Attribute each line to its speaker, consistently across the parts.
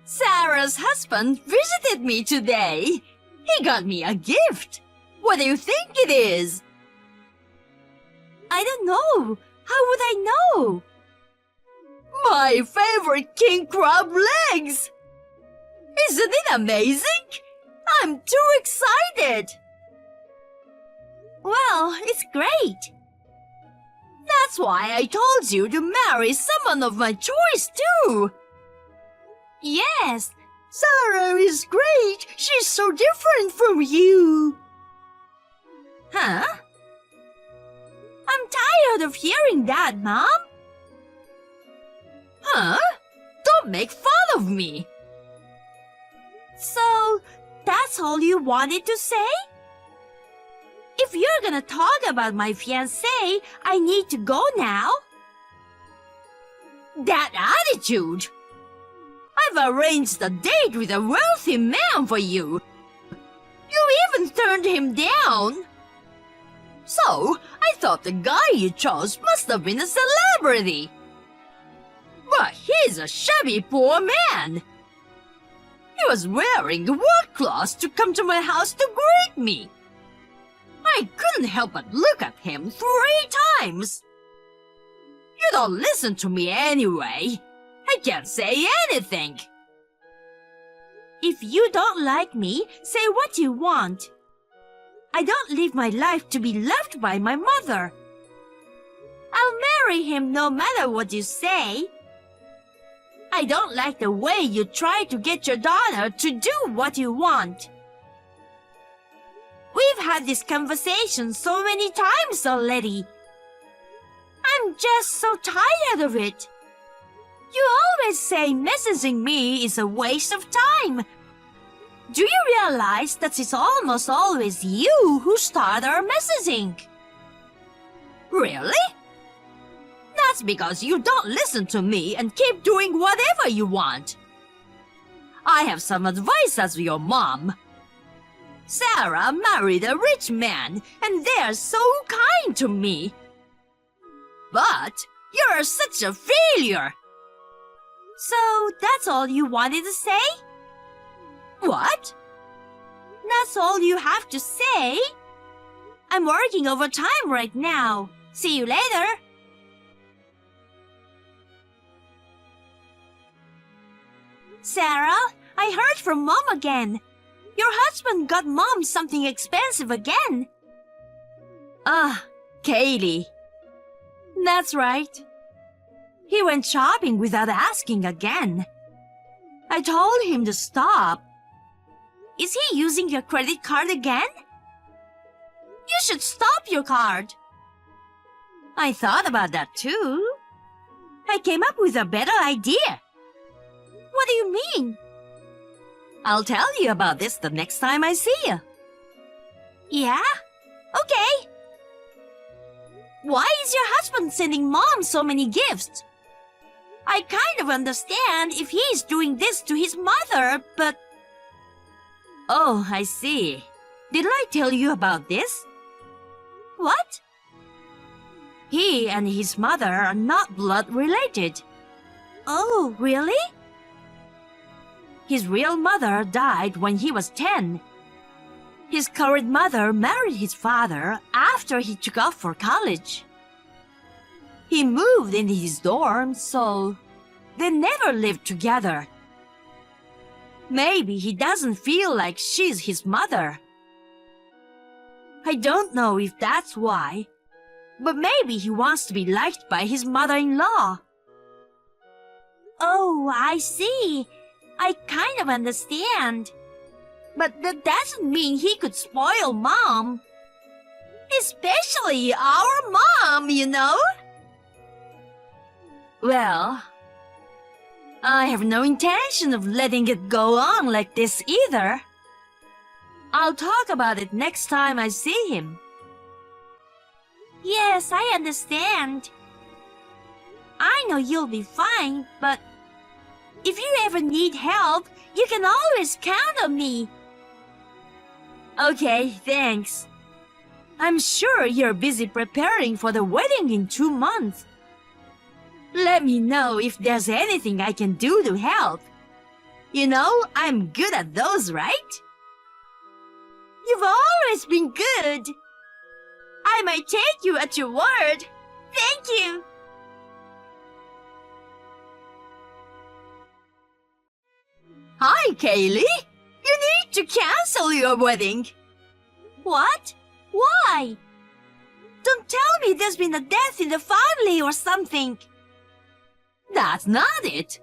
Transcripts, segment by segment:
Speaker 1: Sarah's husband visited me today. He got me a gift. What do you think it is? I don't know. How would I know? My favorite king crab legs! Isn't it amazing? I'm too excited! Well, it's great. That's why I told you to marry someone of my choice too. Yes, Sarah is great. She's so different from you. Huh? I'm tired of hearing that, Mom. Huh? Don't make fun of me. So, that's all you wanted to say? If you're gonna talk about my fiancé, I need to go now. That attitude! I've arranged a date with a wealthy man for you. You even turned him down. So, I thought the guy you chose must have been a celebrity. But he's a shabby poor man. He was wearing work clothes to come to my house to greet me. I couldn't help but look at him 3 times. You don't listen to me anyway. I can't say anything. If you don't like me, say what you want. I don't live my life to be loved by my mother. I'll marry him no matter what you say. I don't like the way you try to get your daughter to do what you want. We've had this conversation so many times already. I'm just so tired of it. You always say messaging me is a waste of time. Do you realize that it's almost always you who start our messaging? Really? That's because you don't listen to me and keep doing whatever you want. I have some advice as your mom. Sarah married a rich man, and they're so kind to me. But you're such a failure. So that's all you wanted to say? What? That's all you have to say? I'm working overtime right now. See you later. Sarah, I heard from Mom again. Your husband got Mom something expensive again. Kaylee. That's right. He went shopping without asking again. I told him to stop. Is he using your credit card again? You should stop your card. I thought about that too. I came up with a better idea. What do you mean? I'll tell you about this the next time I see you. Yeah? Okay. Why is your husband sending Mom so many gifts? I kind of understand if he's doing this to his mother, but... Oh, I see. Did I tell you about this? What? He and his mother are not blood related. Oh, really? His real mother died when he was 10. His current mother married his father after he took off for college. He moved in his dorm, so they never lived together. Maybe he doesn't feel like she's his mother. I don't know if that's why, but maybe he wants to be liked by his mother-in-law. Oh, I see. I kind of understand. But that doesn't mean he could spoil Mom. Especially our mom, you know? Well, I have no intention of letting it go on like this either. I'll talk about it next time I see him. Yes, I understand. I know you'll be fine, but if you ever need help, you can always count on me. Okay, thanks. I'm sure you're busy preparing for the wedding in 2 months. Let me know if there's anything I can do to help. You know, I'm good at those, right? You've always been good. I might take you at your word. Thank you. Hi, Kaylee. You need to cancel your wedding. What? Why? Don't tell me there's been a death in the family or something. That's not it.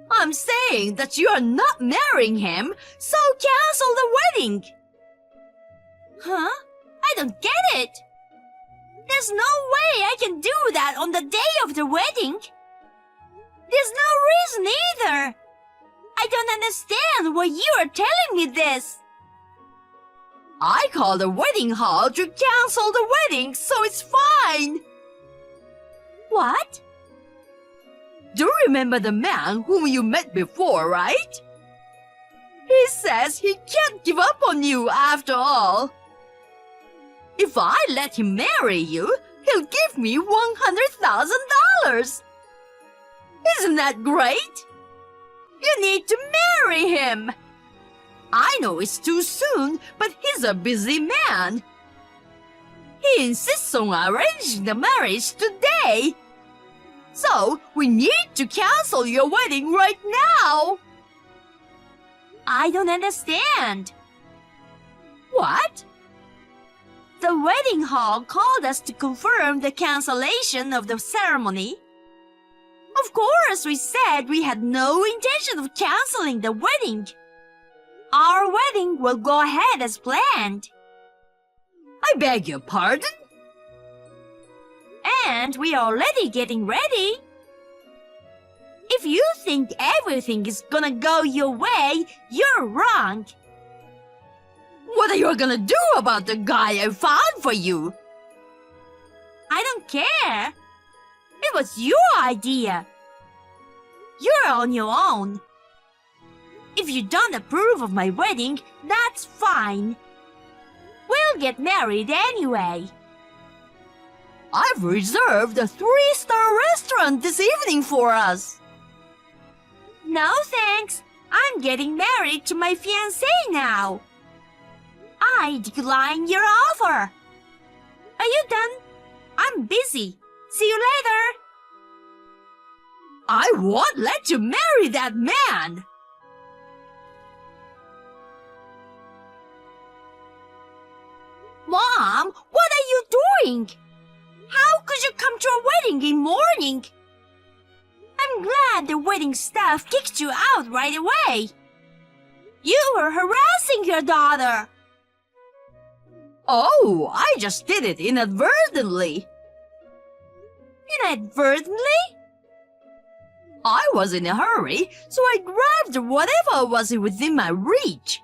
Speaker 1: I'm saying that you are not marrying him, so cancel the wedding. Huh? I don't get it. There's no way I can do that on the day of the wedding. There's no reason either. I don't understand why you are telling me this. I called the wedding hall to cancel the wedding, so it's fine. What? Do you remember the man whom you met before, right? He says he can't give up on you after all. If I let him marry you, he'll give me $100,000. Isn't that great? You need to marry him. I know it's too soon, but he's a busy man. He insists on arranging the marriage today. So, we need to cancel your wedding right now. I don't understand. What? The wedding hall called us to confirm the cancellation of the ceremony. Of course, we said we had no intention of canceling the wedding. Our wedding will go ahead as planned. I beg your pardon? And we are already getting ready. If you think everything is gonna go your way, you're wrong. What are you gonna do about the guy I found for you? I don't care. It was your idea. You're on your own. If you don't approve of my wedding, that's fine. We'll get married anyway. I've reserved a 3-star restaurant this evening for us. No thanks. I'm getting married to my fiancé now. I decline your offer. Are you done? I'm busy. See you later. I won't let you marry that man. Mom, what are you doing? How could you come to a wedding in morning? I'm glad the wedding staff kicked you out right away. You were harassing your daughter. Oh, I just did it inadvertently. Inadvertently? I was in a hurry, so I grabbed whatever was within my reach.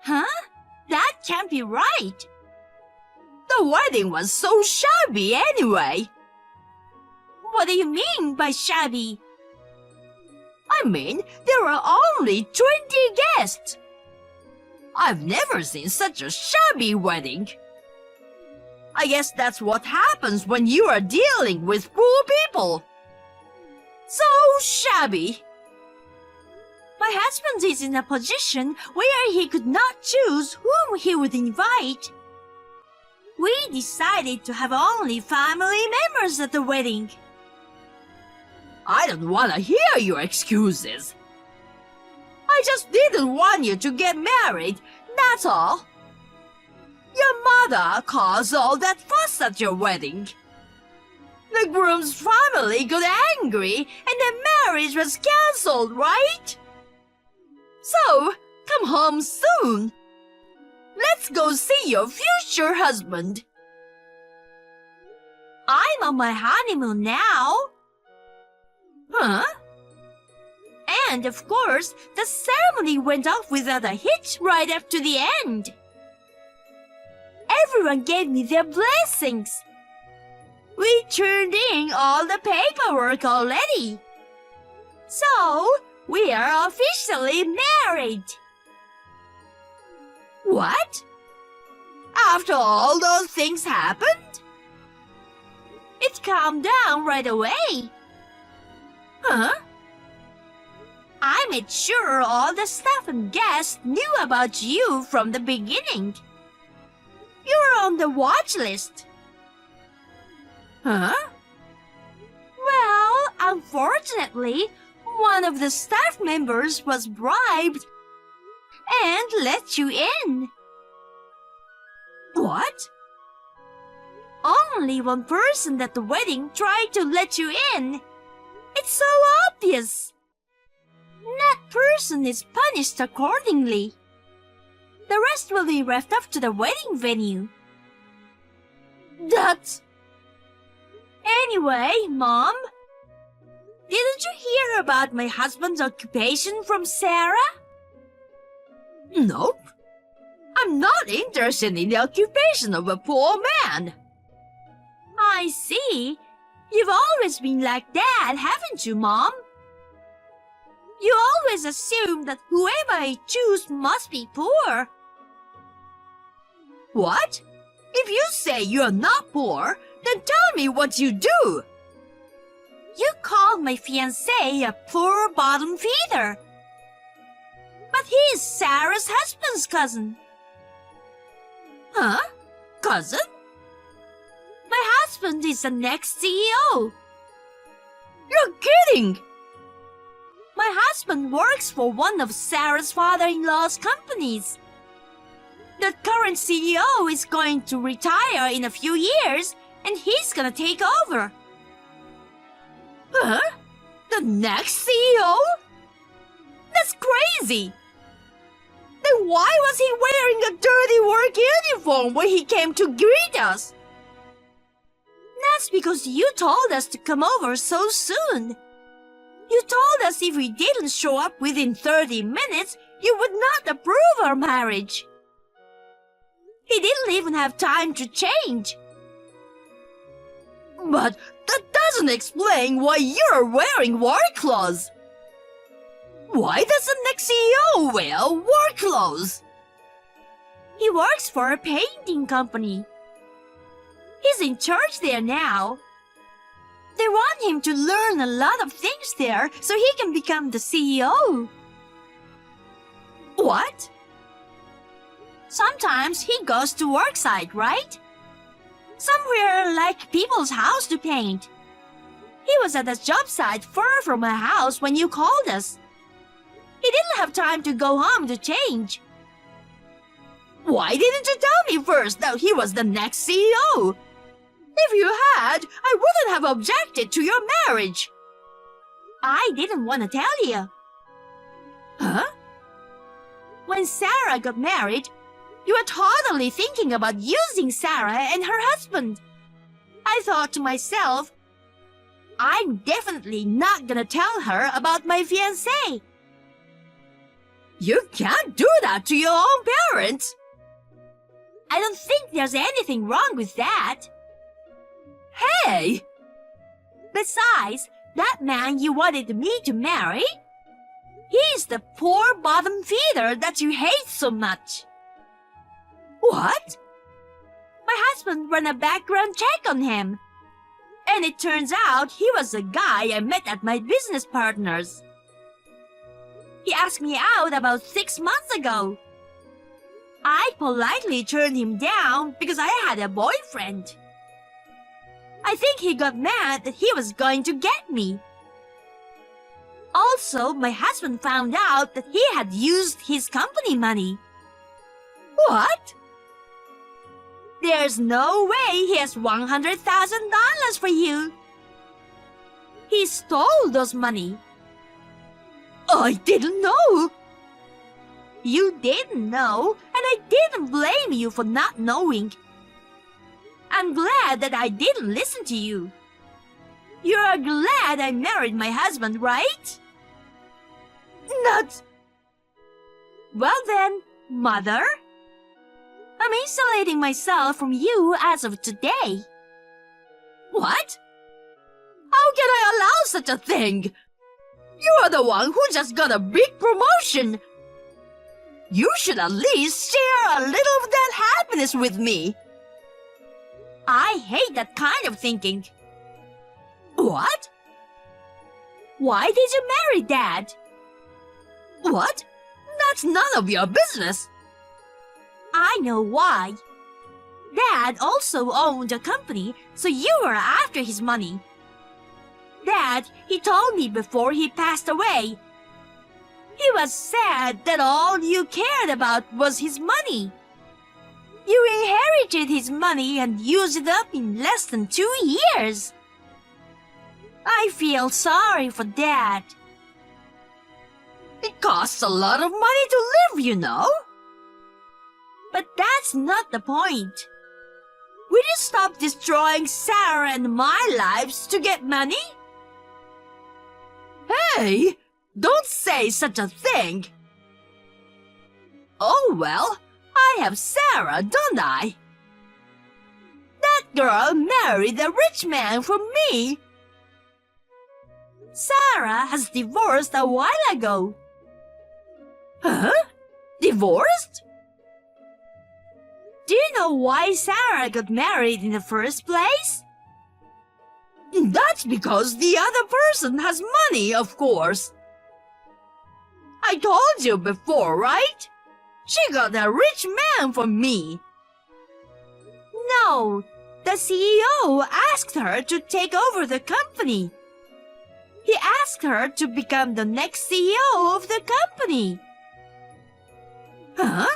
Speaker 1: Huh? That can't be right. The wedding was so shabby anyway. What do you mean by shabby? I mean, there were only 20 guests. I've never seen such a shabby wedding. I guess that's what happens when you are dealing with poor people. So shabby. My husband is in a position where he could not choose whom he would invite. We decided to have only family members at the wedding. I don't want to hear your excuses. I just didn't want you to get married, that's all. Your mother caused all that fuss at your wedding. The groom's family got angry and the marriage was cancelled, right? So, come home soon. Let's go see your future husband. I'm on my honeymoon now. Huh? And of course, the ceremony went off without a hitch right up to the end. Everyone gave me their blessings. We turned in all the paperwork already. So, we are officially married. What? After all those things happened? It calmed down right away. Huh? I made sure all the staff and guests knew about you from the beginning. You were on the watch list. Huh? Well, unfortunately, one of the staff members was bribed and let you in. What? Only one person at the wedding tried to let you in. It's so obvious. That person is punished accordingly. The rest will be left up to the wedding venue. That's... Anyway, Mom, didn't you hear about my husband's occupation from Sarah? Nope. I'm not interested in the occupation of a poor man. I see. You've always been like that, haven't you, Mom? You always assume that whoever I choose must be poor. What? If you say you're not poor, then tell me what you do. You called my fiancé a poor bottom feeder. But he is Sarah's husband's cousin. Huh? Cousin? My husband is the next CEO. You're kidding! My husband works for one of Sarah's father-in-law's companies. The current CEO is going to retire in a few years, and he's gonna take over. Huh? The next CEO? That's crazy! Then why was he wearing a dirty work uniform when he came to greet us? That's because you told us to come over so soon. You told us if we didn't show up within 30 minutes, you would not approve our marriage. He didn't even have time to change. But that doesn't explain why you're wearing work clothes. Why does the next CEO wear work clothes? He works for a painting company. He's in charge there now. They want him to learn a lot of things there so he can become the CEO. What? Sometimes he goes to work site, right? Somewhere like people's house to paint. He was at a job site far from my house when you called us. He didn't have time to go home to change. Why didn't you tell me first that he was the next CEO? If you had, I wouldn't have objected to your marriage. I didn't want to tell you. Huh? When Sarah got married, you were totally thinking about using Sarah and her husband. I thought to myself, I'm definitely not gonna tell her about my fiancé. You can't do that to your own parents. I don't think there's anything wrong with that. Hey! Besides, that man you wanted me to marry, he's the poor bottom feeder that you hate so much. What? My husband ran a background check on him. And it turns out he was a guy I met at my business partner's. He asked me out about 6 months ago. I politely turned him down because I had a boyfriend. I think he got mad that he was going to get me. Also, my husband found out that he had used his company money. What? There's no way he has $100,000 for you. He stole those money. I didn't know. You didn't know, and I didn't blame you for not knowing. I'm glad that I didn't listen to you. You're glad I married my husband, right? Not... Well then, Mother, I'm isolating myself from you as of today. What? How can I allow such a thing? You are the one who just got a big promotion. You should at least share a little of that happiness with me. I hate that kind of thinking. What? Why did you marry Dad?
Speaker 2: What? That's none of your business.
Speaker 1: I know why. Dad also owned a company, so you were after his money. Dad, he told me before he passed away. He was sad that all you cared about was his money. You inherited his money and used it up in less than 2 years. I feel sorry for Dad.
Speaker 2: It costs a lot of money to live, you know.
Speaker 1: But that's not the point. Will you stop destroying Sarah and my lives to get money?
Speaker 2: Hey, don't say such a thing. Oh well, I have Sarah, don't I?
Speaker 1: That girl married a rich man from me. Sarah has divorced a while ago.
Speaker 2: Huh? Divorced?
Speaker 1: Do you know why Sarah got married in the first place?
Speaker 2: That's because the other person has money, of course. I told you before, right? She got a rich man from me.
Speaker 1: No, the CEO asked her to take over the company. He asked her to become the next CEO of the company.
Speaker 2: Huh?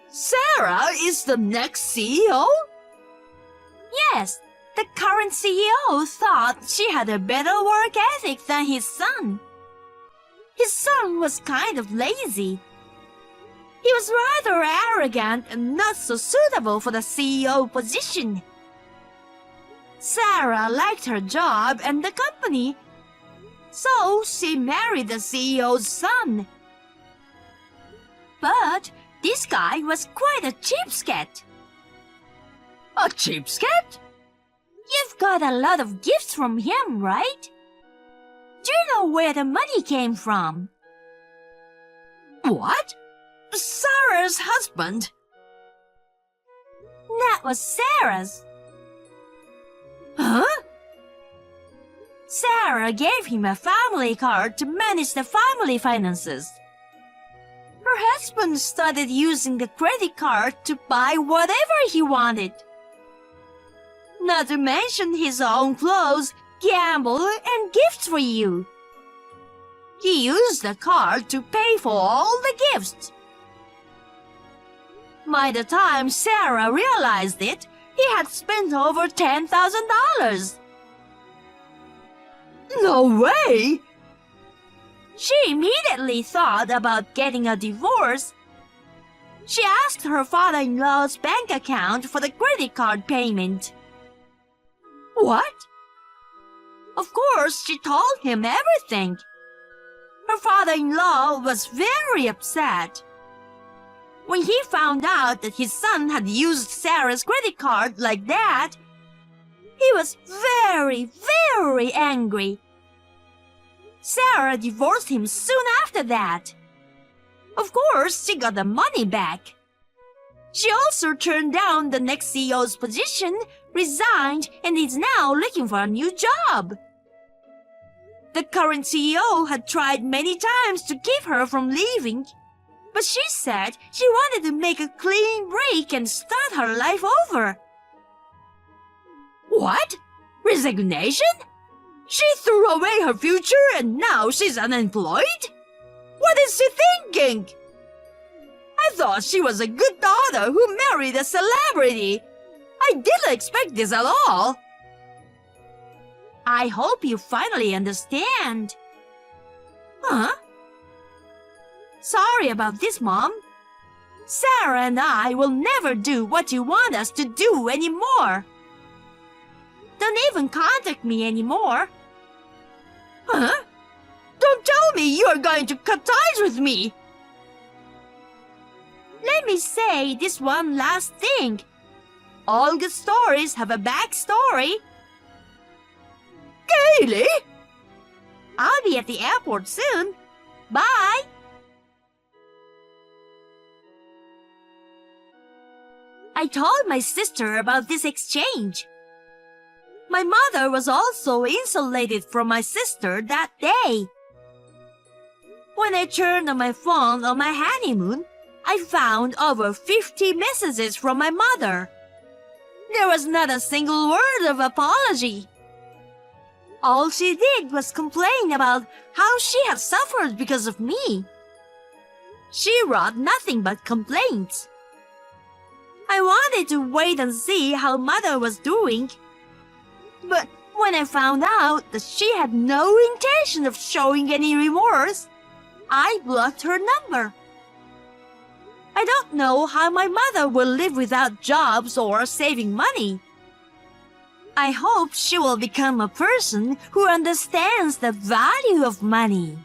Speaker 2: Sarah is the next CEO?
Speaker 1: Yes, the current CEO thought she had a better work ethic than his son. His son was kind of lazy. He was rather arrogant and not so suitable for the CEO position. Sarah liked her job and the company, so she married the CEO's son. But this guy was quite a cheapskate.
Speaker 2: A cheapskate?
Speaker 1: You've got a lot of gifts from him, right? Do you know where the money came from?
Speaker 2: What? Sarah's husband?
Speaker 1: That was Sarah's.
Speaker 2: Huh?
Speaker 1: Sarah gave him a family card to manage the family finances. Her husband started using the credit card to buy whatever he wanted. Not to mention his own clothes, gamble, and gifts for you. He used the card to pay for all the gifts. By the time Sarah realized it, he had spent over $10,000.
Speaker 2: No way!
Speaker 1: She immediately thought about getting a divorce. She asked her father-in-law's bank account for the credit card payment.
Speaker 2: What?
Speaker 1: Of course, she told him everything. Her father-in-law was very upset. When he found out that his son had used Sarah's credit card like that, he was very, very angry. Sarah divorced him soon after that. Of course, she got the money back. She also turned down the next CEO's position, resigned, and is now looking for a new job. The current CEO had tried many times to keep her from leaving, but she said she wanted to make a clean break and start her life over.
Speaker 2: What? Resignation? She threw away her future and now she's unemployed? What is she thinking? I thought she was a good daughter who married a celebrity. I didn't expect this at all.
Speaker 1: I hope you finally understand.
Speaker 2: Huh?
Speaker 1: Sorry about this, Mom. Sarah and I will never do what you want us to do anymore. Don't even contact me anymore.
Speaker 2: Huh? Don't tell me you're going to cut ties with me.
Speaker 1: Let me say this one last thing. All good stories have a backstory.
Speaker 2: Kaylee?
Speaker 1: I'll be at the airport soon. Bye! I told my sister about this exchange. My mother was also insulated from my sister that day. When I turned on my phone on my honeymoon, I found over 50 messages from my mother. There was not a single word of apology. All she did was complain about how she had suffered because of me. She wrote nothing but complaints. I wanted to wait and see how Mother was doing. But when I found out that she had no intention of showing any remorse, I blocked her number. I don't know how my mother will live without jobs or saving money. I hope she will become a person who understands the value of money.